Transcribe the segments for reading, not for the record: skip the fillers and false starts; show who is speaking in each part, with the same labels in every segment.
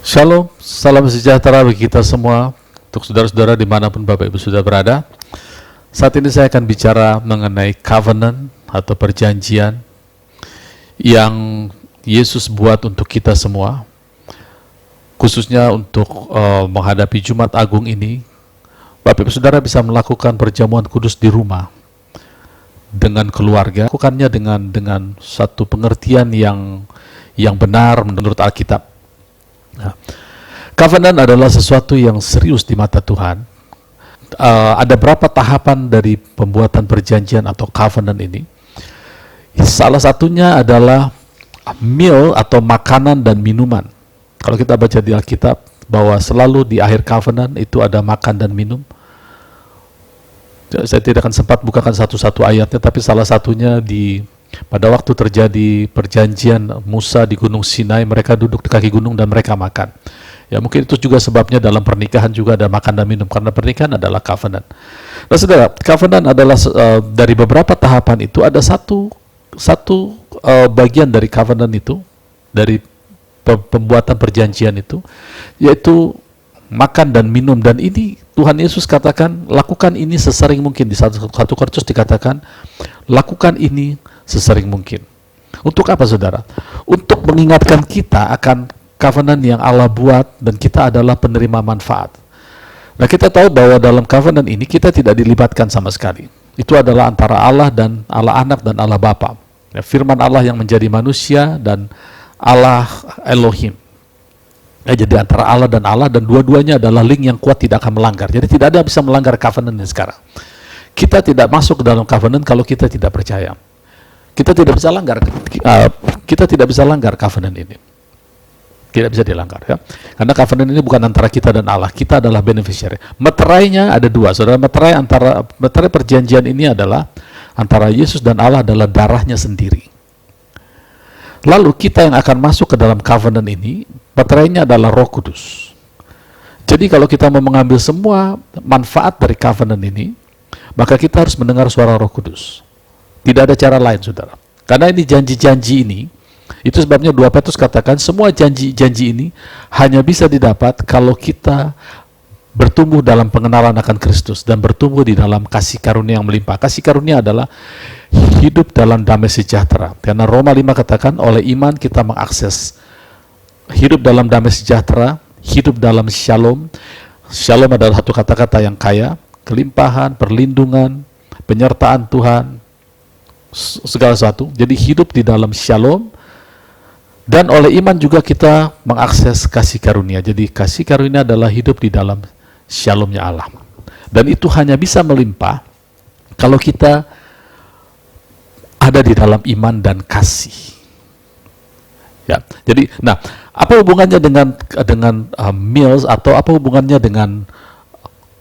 Speaker 1: Shalom, salam sejahtera bagi kita semua, untuk saudara-saudara dimanapun Bapak Ibu sudah berada. Saat ini saya akan bicara mengenai covenant atau perjanjian yang Yesus buat untuk kita semua, khususnya untuk menghadapi Jumat Agung ini. Bapak Ibu saudara bisa melakukan perjamuan kudus di rumah dengan keluarga, lakukannya dengan satu pengertian yang benar menurut Alkitab. Nah, covenant adalah sesuatu yang serius di mata Tuhan. Ada berapa tahapan dari pembuatan perjanjian atau covenant ini? Salah satunya adalah meal atau makanan dan minuman. Kalau kita baca di Alkitab bahwa selalu di akhir covenant itu ada makan dan minum. Saya tidak akan sempat bukakan satu-satu ayatnya, tapi salah satunya pada waktu terjadi perjanjian Musa di Gunung Sinai, mereka duduk di kaki gunung dan mereka makan. Ya, mungkin itu juga sebabnya dalam pernikahan juga ada makan dan minum, karena pernikahan adalah covenant. Nah, saudara, covenant adalah dari beberapa tahapan itu ada satu bagian dari covenant itu, dari pembuatan perjanjian itu, yaitu makan dan minum. Dan ini Tuhan Yesus katakan, lakukan ini sesering mungkin. Di 1 Korintus dikatakan, lakukan ini sesering mungkin. Untuk apa, saudara? Untuk mengingatkan kita akan covenant yang Allah buat, dan kita adalah penerima manfaat. Nah, kita tahu bahwa dalam covenant ini kita tidak dilibatkan sama sekali. Itu adalah antara Allah dan Allah Anak dan Allah Bapa. Ya, firman Allah yang menjadi manusia dan Allah Elohim. Ya, jadi antara Allah dan dua-duanya adalah link yang kuat, tidak akan melanggar. Jadi tidak ada yang bisa melanggar covenant ini sekarang. Kita tidak masuk ke dalam covenant kalau kita tidak percaya. Kita tidak bisa langgar covenant ini. Tidak bisa dilanggar, ya. Karena covenant ini bukan antara kita dan Allah. Kita adalah beneficiary. Meterainya ada dua, saudara. Meterai perjanjian ini adalah antara Yesus dan Allah adalah darahnya sendiri. Lalu kita yang akan masuk ke dalam covenant ini, meterainya adalah Roh Kudus. Jadi kalau kita mau mengambil semua manfaat dari covenant ini, maka kita harus mendengar suara Roh Kudus. Tidak ada cara lain, saudara. Karena ini janji-janji ini, itu sebabnya 2 Petrus katakan semua janji-janji ini hanya bisa didapat kalau kita bertumbuh dalam pengenalan akan Kristus dan bertumbuh di dalam kasih karunia yang melimpah. Kasih karunia adalah hidup dalam damai sejahtera. Karena Roma 5 katakan oleh iman kita mengakses hidup dalam damai sejahtera, hidup dalam shalom. Shalom adalah satu kata-kata yang kaya, kelimpahan, perlindungan, penyertaan Tuhan, segala sesuatu. Jadi hidup di dalam shalom, dan oleh iman juga kita mengakses kasih karunia. Jadi kasih karunia adalah hidup di dalam shalomnya Allah. Dan itu hanya bisa melimpah kalau kita ada di dalam iman dan kasih. Ya, jadi, nah, apa hubungannya dengan meals, atau apa hubungannya dengan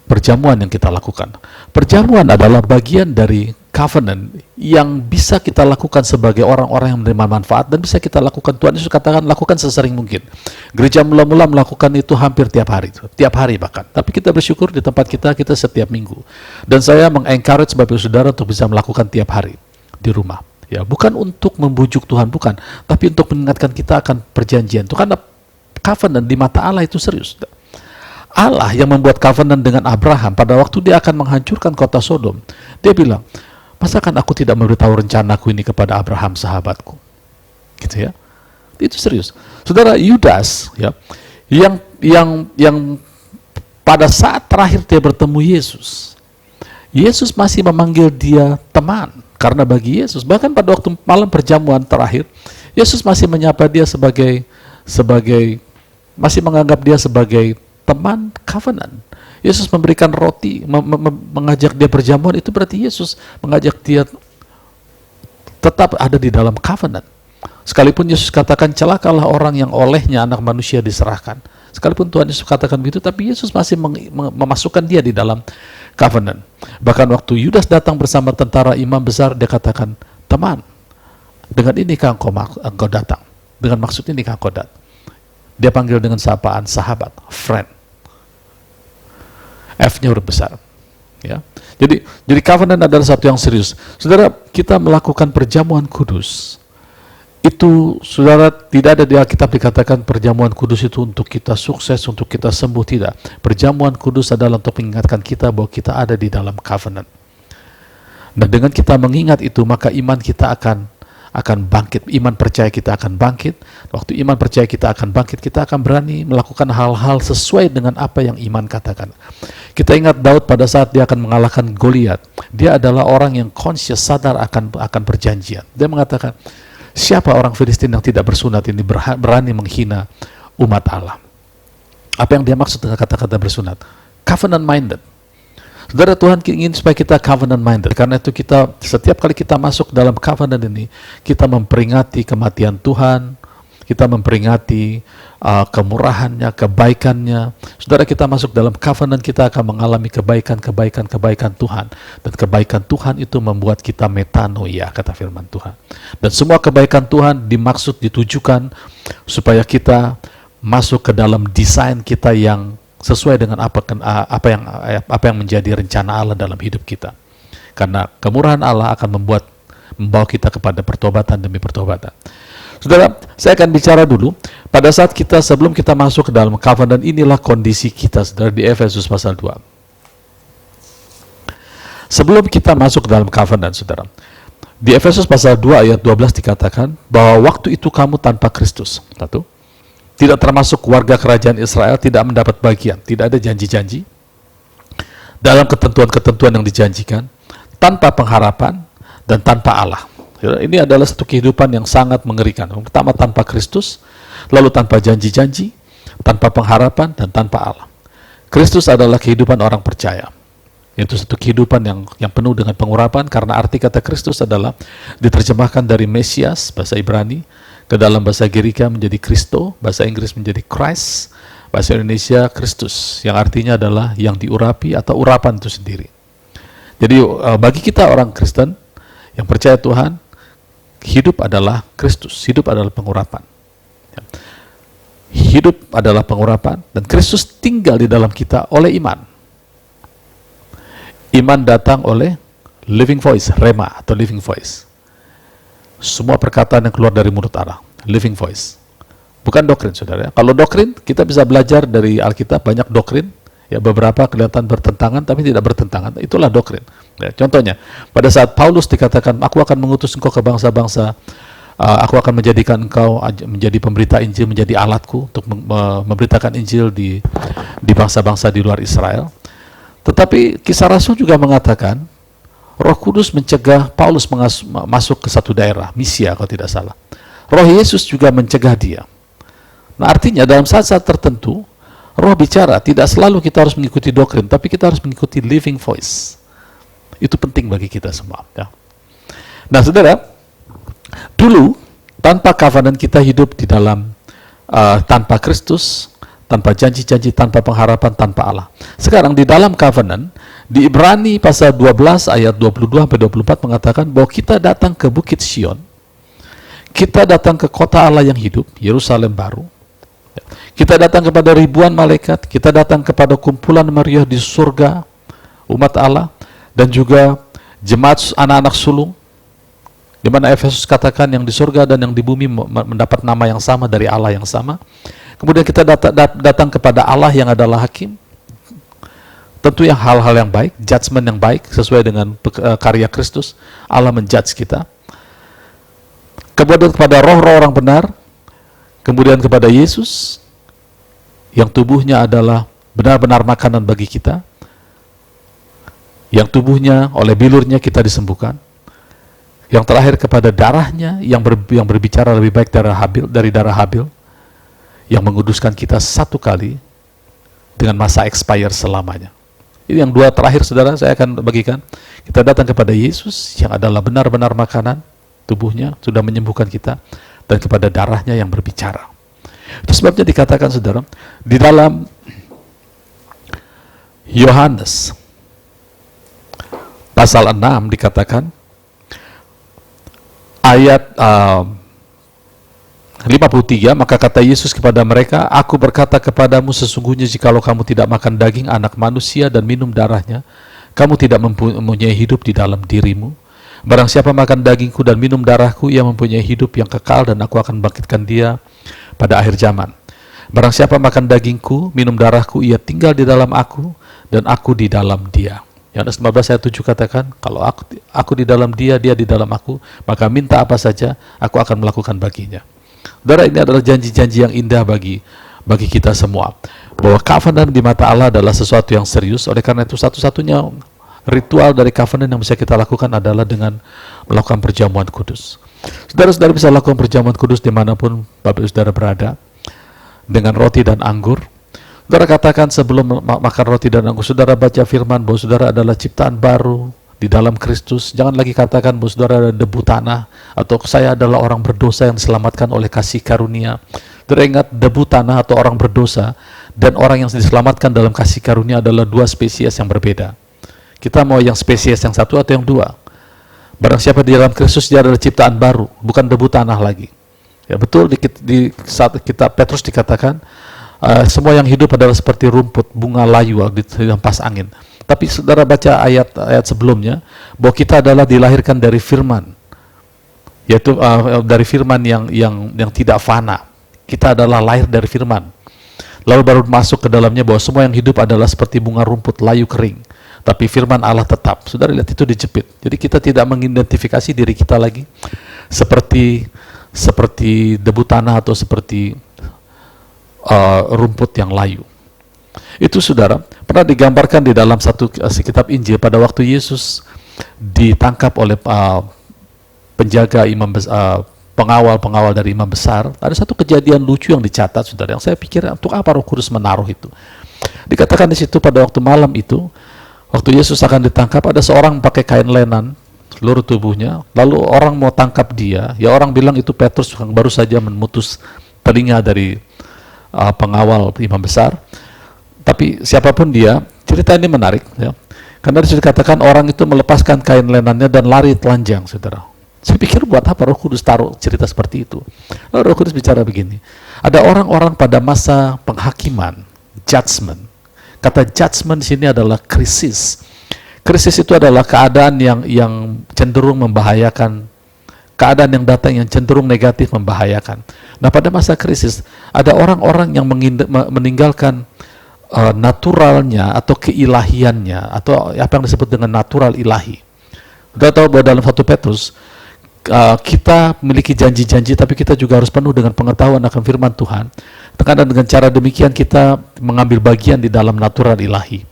Speaker 1: perjamuan yang kita lakukan? Perjamuan adalah bagian dari covenant yang bisa kita lakukan sebagai orang-orang yang menerima manfaat, dan bisa kita lakukan, Tuhan Yesus katakan, lakukan sesering mungkin. Gereja mula-mula melakukan itu hampir tiap hari bahkan. Tapi kita bersyukur di tempat kita setiap minggu. Dan saya meng-encourage Bapak Saudara untuk bisa melakukan tiap hari di rumah. Ya, bukan untuk membujuk Tuhan, bukan, tapi untuk mengingatkan kita akan perjanjian. Itu karena covenant di mata Allah itu serius. Allah yang membuat covenant dengan Abraham pada waktu dia akan menghancurkan kota Sodom, dia bilang, masakan aku tidak memberitahu rencanaku ini kepada Abraham sahabatku? Gitu, ya. Itu serius. Saudara, Yudas, ya, yang pada saat terakhir dia bertemu Yesus masih memanggil dia teman, karena bagi Yesus, bahkan pada waktu malam perjamuan terakhir, Yesus masih menyapa dia masih menganggap dia sebagai teman covenant. Yesus memberikan roti, mengajak dia perjamuan, itu berarti Yesus mengajak dia tetap ada di dalam covenant. Sekalipun Yesus katakan, celakalah orang yang olehnya anak manusia diserahkan. Sekalipun Tuhan Yesus katakan begitu, tapi Yesus masih memasukkan dia di dalam covenant. Bahkan waktu Yudas datang bersama tentara imam besar, dia katakan, teman, dengan inikah engkau datang? Dengan maksud inikah engkau datang? Dia panggil dengan sapaan sahabat, friend. F-nya huruf besar. Ya. Jadi covenant adalah satu yang serius. Saudara, kita melakukan perjamuan kudus. Itu, saudara, tidak ada di Alkitab dikatakan perjamuan kudus itu untuk kita sukses, untuk kita sembuh, tidak. Perjamuan kudus adalah untuk mengingatkan kita bahwa kita ada di dalam covenant. Dan dengan kita mengingat itu, maka iman kita akan bangkit. Iman percaya kita akan bangkit. Waktu iman percaya kita akan bangkit, kita akan berani melakukan hal-hal sesuai dengan apa yang iman katakan. Kita ingat Daud pada saat dia akan mengalahkan Goliat. Dia adalah orang yang conscious, sadar akan perjanjian. Dia mengatakan, siapa orang Filistin yang tidak bersunat ini berani menghina umat Allah? Apa yang dia maksud dengan kata-kata bersunat? Covenant minded. Saudara, Tuhan ingin supaya kita covenant minded. Karena itu kita, setiap kali kita masuk dalam covenant ini, kita memperingati kematian Tuhan, kita memperingati kemurahannya, kebaikannya. Saudara, kita masuk dalam covenant, kita akan mengalami kebaikan Tuhan. Dan kebaikan Tuhan itu membuat kita metanoia, kata firman Tuhan. Dan semua kebaikan Tuhan dimaksud, ditujukan supaya kita masuk ke dalam desain kita yang sesuai dengan apa yang menjadi rencana Allah dalam hidup kita. Karena kemurahan Allah akan membawa kita kepada pertobatan demi pertobatan. Saudara, saya akan bicara dulu pada saat sebelum kita masuk ke dalam covenant, inilah kondisi kita, saudara, di Efesus pasal 2. Sebelum kita masuk ke dalam covenant, saudara, di Efesus pasal 2 ayat 12 dikatakan bahwa waktu itu kamu tanpa Kristus. Satu, tidak termasuk warga kerajaan Israel, tidak mendapat bagian, tidak ada janji-janji dalam ketentuan-ketentuan yang dijanjikan, tanpa pengharapan dan tanpa Allah. Ini adalah satu kehidupan yang sangat mengerikan. Pertama, tanpa Kristus, lalu tanpa janji-janji, tanpa pengharapan, dan tanpa Allah. Kristus adalah kehidupan orang percaya. Itu satu kehidupan yang penuh dengan pengurapan, karena arti kata Kristus adalah diterjemahkan dari Mesias, bahasa Ibrani, ke dalam bahasa Girika menjadi Kristo, bahasa Inggris menjadi Christ, bahasa Indonesia Kristus, yang artinya adalah yang diurapi atau urapan itu sendiri. Jadi bagi kita orang Kristen yang percaya Tuhan, hidup adalah Kristus, hidup adalah pengurapan. Hidup adalah pengurapan, dan Kristus tinggal di dalam kita oleh iman. Iman datang oleh living voice, rema atau living voice. Semua perkataan yang keluar dari mulut Allah, living voice. Bukan doktrin, saudara. Kalau doktrin, kita bisa belajar dari Alkitab, banyak doktrin. Ya, beberapa kelihatan bertentangan, tapi tidak bertentangan. Itulah doktrin. Ya, contohnya, pada saat Paulus dikatakan, aku akan mengutus engkau ke bangsa-bangsa, aku akan menjadikan engkau menjadi pemberita Injil, menjadi alatku untuk memberitakan Injil di bangsa-bangsa di luar Israel. Tetapi kisah Rasul juga mengatakan, Roh Kudus mencegah Paulus masuk ke satu daerah, Misia kalau tidak salah. Roh Yesus juga mencegah dia. Nah, artinya dalam saat-saat tertentu, Roh bicara, tidak selalu kita harus mengikuti doktrin, tapi kita harus mengikuti living voice. Itu penting bagi kita semua. Ya. Nah, saudara, dulu tanpa covenant kita hidup di dalam tanpa Kristus, tanpa janji-janji, tanpa pengharapan, tanpa Allah. Sekarang di dalam covenant, di Ibrani pasal 12 ayat 22-24 mengatakan bahwa kita datang ke Bukit Sion, kita datang ke kota Allah yang hidup, Yerusalem baru, kita datang kepada ribuan malaikat, kita datang kepada kumpulan meriah di surga, umat Allah, dan juga jemaat anak-anak sulung, di mana Efesus katakan yang di surga dan yang di bumi mendapat nama yang sama dari Allah yang sama. Kemudian kita datang kepada Allah yang adalah hakim, tentu yang hal-hal yang baik, judgment yang baik sesuai dengan karya Kristus. Allah menjudge kita. Kemudian kepada roh-roh orang benar, kemudian kepada Yesus yang tubuhnya adalah benar-benar makanan bagi kita, yang tubuhnya oleh bilurnya kita disembuhkan, yang terakhir kepada darahnya yang berbicara lebih baik dari darah Habil, yang menguduskan kita satu kali dengan masa expire selamanya. Ini yang dua terakhir, saudara, saya akan bagikan. Kita datang kepada Yesus yang adalah benar-benar makanan, tubuhnya sudah menyembuhkan kita, dan kepada darahnya yang berbicara. Itu sebabnya dikatakan, saudara, di dalam Yohanes pasal 6 dikatakan, ayat 53, maka kata Yesus kepada mereka, aku berkata kepadamu sesungguhnya jikalau kamu tidak makan daging anak manusia dan minum darahnya, kamu tidak mempunyai hidup di dalam dirimu. Barang siapa makan dagingku dan minum darahku, ia mempunyai hidup yang kekal, dan aku akan bangkitkan dia pada akhir zaman. Barang siapa makan dagingku, minum darahku, ia tinggal di dalam aku, dan aku di dalam dia. Yohanes 15 ayat 7 katakan, kalau aku di dalam dia, dia di dalam aku, maka minta apa saja, aku akan melakukan baginya. Saudara, ini adalah janji-janji yang indah bagi kita semua, bahwa covenant di mata Allah adalah sesuatu yang serius. Oleh karena itu, satu-satunya ritual dari covenant yang bisa kita lakukan adalah dengan melakukan perjamuan kudus. Saudara-saudara bisa lakukan perjamuan kudus dimanapun Bapak Ibu Saudara berada, dengan roti dan anggur. Saudara katakan sebelum makan roti dan anggur, saudara baca firman bahwa saudara adalah ciptaan baru di dalam Kristus. Jangan lagi katakan bahwa saudara adalah debu tanah, atau saya adalah orang berdosa yang diselamatkan oleh kasih karunia. Saudara ingat, debu tanah atau orang berdosa dan orang yang diselamatkan dalam kasih karunia adalah dua spesies yang berbeda. Kita mau yang spesies yang satu atau yang dua? Barang siapa di dalam Kristus, dia adalah ciptaan baru, bukan debu tanah lagi. Ya betul, di saat kita Petrus dikatakan, semua yang hidup adalah seperti rumput, bunga layu dihempas angin. Tapi saudara baca ayat sebelumnya, bahwa kita adalah dilahirkan dari firman, yaitu dari firman yang tidak fana. Kita adalah lahir dari firman. Lalu baru masuk ke dalamnya bahwa semua yang hidup adalah seperti bunga rumput layu kering, tapi firman Allah tetap. Saudara lihat, itu dijepit. Jadi kita tidak mengidentifikasi diri kita lagi seperti debu tanah atau seperti rumput yang layu. Itu saudara pernah digambarkan di dalam satu kitab Injil pada waktu Yesus ditangkap oleh penjaga pengawal dari imam besar. Ada satu kejadian lucu yang dicatat, saudara, yang saya pikir untuk apa Roh Kudus menaruh itu. Dikatakan di situ pada waktu malam itu, waktu Yesus akan ditangkap, ada seorang pakai kain lenan seluruh tubuhnya, lalu orang mau tangkap dia, ya orang bilang itu Petrus yang baru saja memutus telinga dari pengawal imam besar. Tapi siapapun dia, cerita ini menarik ya, karena disitu dikatakan orang itu melepaskan kain lenannya dan lari telanjang, saudara. Saya pikir buat apa Roh Kudus taruh cerita seperti itu? Lalu Roh Kudus bicara begini, ada orang-orang pada masa penghakiman, judgment. Kata judgment di sini adalah krisis. Krisis itu adalah keadaan yang cenderung membahayakan, keadaan yang datang yang cenderung negatif membahayakan. Nah, pada masa krisis ada orang-orang yang meninggalkan naturalnya atau keilahiannya, atau apa yang disebut dengan natural ilahi. Kita tahu bahwa dalam 1 Petrus kita memiliki janji-janji, tapi kita juga harus penuh dengan pengetahuan akan firman Tuhan. Karena dengan cara demikian kita mengambil bagian di dalam natural ilahi.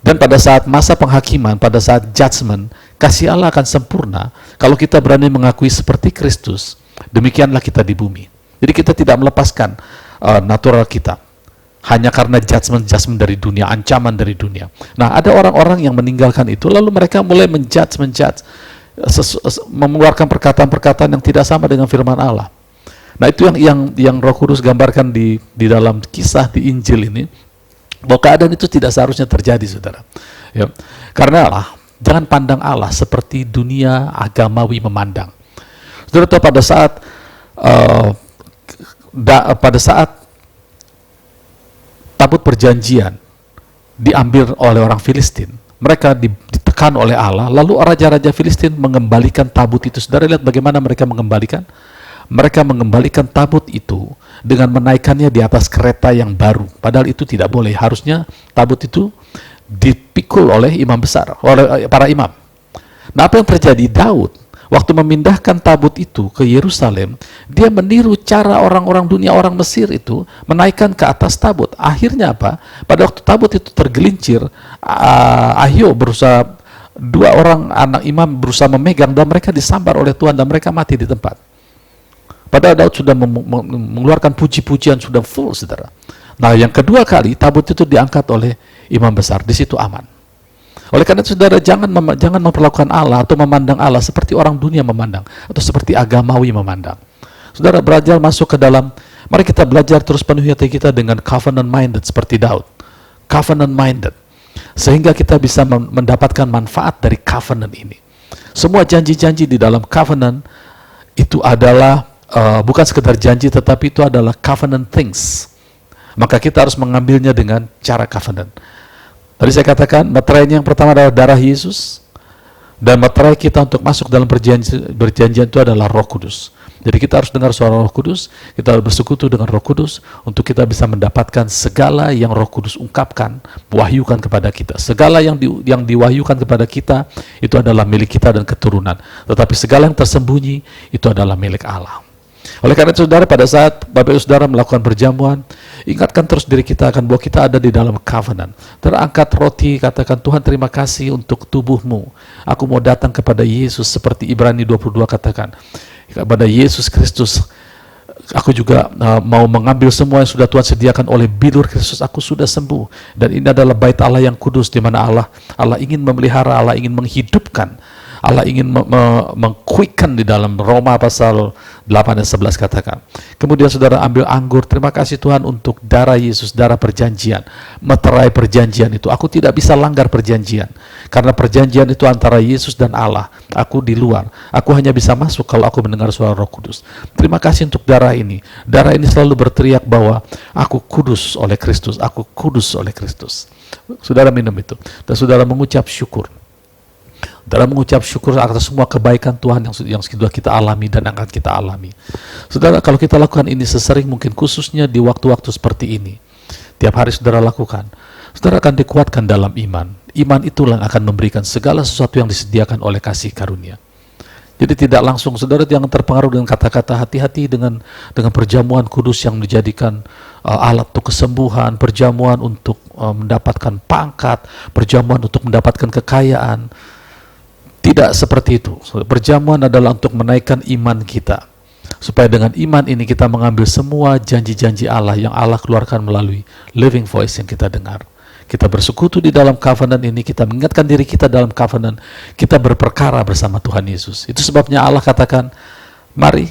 Speaker 1: Dan pada saat masa penghakiman, pada saat judgment, kasih Allah akan sempurna kalau kita berani mengakui seperti Kristus. Demikianlah kita di bumi. Jadi kita tidak melepaskan natural kita hanya karena judgment dari dunia, ancaman dari dunia. Nah, ada orang-orang yang meninggalkan itu, lalu mereka mulai menjudge, mengeluarkan perkataan-perkataan yang tidak sama dengan firman Allah. Nah, itu yang Roh Kudus gambarkan di dalam kisah di Injil ini, bahwa keadaan itu tidak seharusnya terjadi, saudara. Ya. Karena Allah, jangan pandang Allah seperti dunia agamawi memandang. Saudara tahu pada saat tabut perjanjian diambil oleh orang Filistin, mereka ditekan oleh Allah, lalu raja-raja Filistin mengembalikan tabut itu. Saudara lihat bagaimana mereka mengembalikan? Mereka mengembalikan tabut itu dengan menaikkannya di atas kereta yang baru. Padahal itu tidak boleh. Harusnya tabut itu dipikul oleh imam besar, oleh para imam. Nah, apa yang terjadi? Daud, waktu memindahkan tabut itu ke Yerusalem, dia meniru cara orang-orang dunia, orang Mesir itu, menaikkan ke atas tabut. Akhirnya apa? Pada waktu tabut itu tergelincir, Ahio berusaha, dua orang anak imam berusaha memegang, dan mereka disambar oleh Tuhan, dan mereka mati di tempat. Padahal Daud sudah mengeluarkan puji-pujian, sudah full, saudara. Nah, yang kedua kali tabut itu diangkat oleh imam besar, di situ aman. Oleh karena itu, saudara, jangan memperlakukan Allah atau memandang Allah seperti orang dunia memandang, atau seperti agamawi memandang. Saudara, belajar masuk ke dalam, mari kita belajar terus penuhi hati kita dengan covenant minded seperti Daud. Covenant minded, sehingga kita bisa mendapatkan manfaat dari covenant ini. Semua janji-janji di dalam covenant itu adalah bukan sekedar janji, tetapi itu adalah covenant things. Maka kita harus mengambilnya dengan cara covenant. Tadi saya katakan, meterainya yang pertama adalah darah Yesus. Dan materai kita untuk masuk dalam perjanjian itu adalah Roh Kudus. Jadi kita harus dengar suara Roh Kudus, kita harus bersekutu dengan Roh Kudus untuk kita bisa mendapatkan segala yang Roh Kudus ungkapkan, wahyukan kepada kita. Segala yang diwahyukan kepada kita itu adalah milik kita dan keturunan. Tetapi segala yang tersembunyi itu adalah milik Allah. Oleh karena itu saudara, pada saat Bapak Ibu Saudara melakukan perjamuan, ingatkan terus diri kita akan bahwa kita ada di dalam covenant. Terangkat roti, katakan, Tuhan terima kasih untuk tubuhmu. Aku mau datang kepada Yesus seperti Ibrani 22 katakan. Kepada Yesus Kristus, aku juga mau mengambil semua yang sudah Tuhan sediakan oleh bilur Kristus, aku sudah sembuh. Dan ini adalah bait Allah yang kudus, di mana Allah ingin memelihara, Allah ingin menghidupkan, Allah ingin mengquicken di dalam Roma pasal 8 dan 11 katakan. Kemudian saudara ambil anggur, terima kasih Tuhan untuk darah Yesus, darah perjanjian, meterai perjanjian itu. Aku tidak bisa langgar perjanjian, karena perjanjian itu antara Yesus dan Allah. Aku di luar, aku hanya bisa masuk kalau aku mendengar suara Roh Kudus. Terima kasih untuk darah ini. Darah ini selalu berteriak bahwa aku kudus oleh Kristus, aku kudus oleh Kristus. Saudara minum itu, dan saudara mengucap syukur. Dalam mengucap syukur atas semua kebaikan Tuhan yang sudah kita alami dan akan kita alami. Saudara, kalau kita lakukan ini sesering mungkin, khususnya di waktu-waktu seperti ini, tiap hari saudara lakukan, saudara akan dikuatkan dalam iman. Iman itulah yang akan memberikan segala sesuatu yang disediakan oleh kasih karunia. Jadi tidak langsung, saudara yang terpengaruh dengan kata-kata, hati-hati dengan perjamuan kudus yang menjadikan alat untuk kesembuhan, perjamuan untuk mendapatkan pangkat, perjamuan untuk mendapatkan kekayaan. Tidak seperti itu. Perjamuan adalah untuk menaikkan iman kita, supaya dengan iman ini kita mengambil semua janji-janji Allah yang Allah keluarkan melalui living voice yang kita dengar. Kita bersekutu di dalam covenant ini, kita mengingatkan diri kita dalam covenant, kita berperkara bersama Tuhan Yesus. Itu sebabnya Allah katakan, mari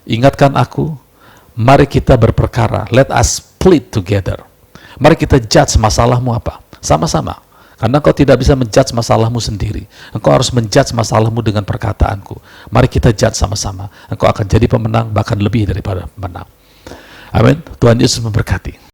Speaker 1: ingatkan aku, mari kita berperkara, let us plead together. Mari kita judge masalahmu apa, sama-sama. Karena engkau tidak bisa menjudge masalahmu sendiri. Engkau harus menjudge masalahmu dengan perkataanku. Mari kita judge sama-sama. Engkau akan jadi pemenang, bahkan lebih daripada pemenang. Amin. Tuhan Yesus memberkati.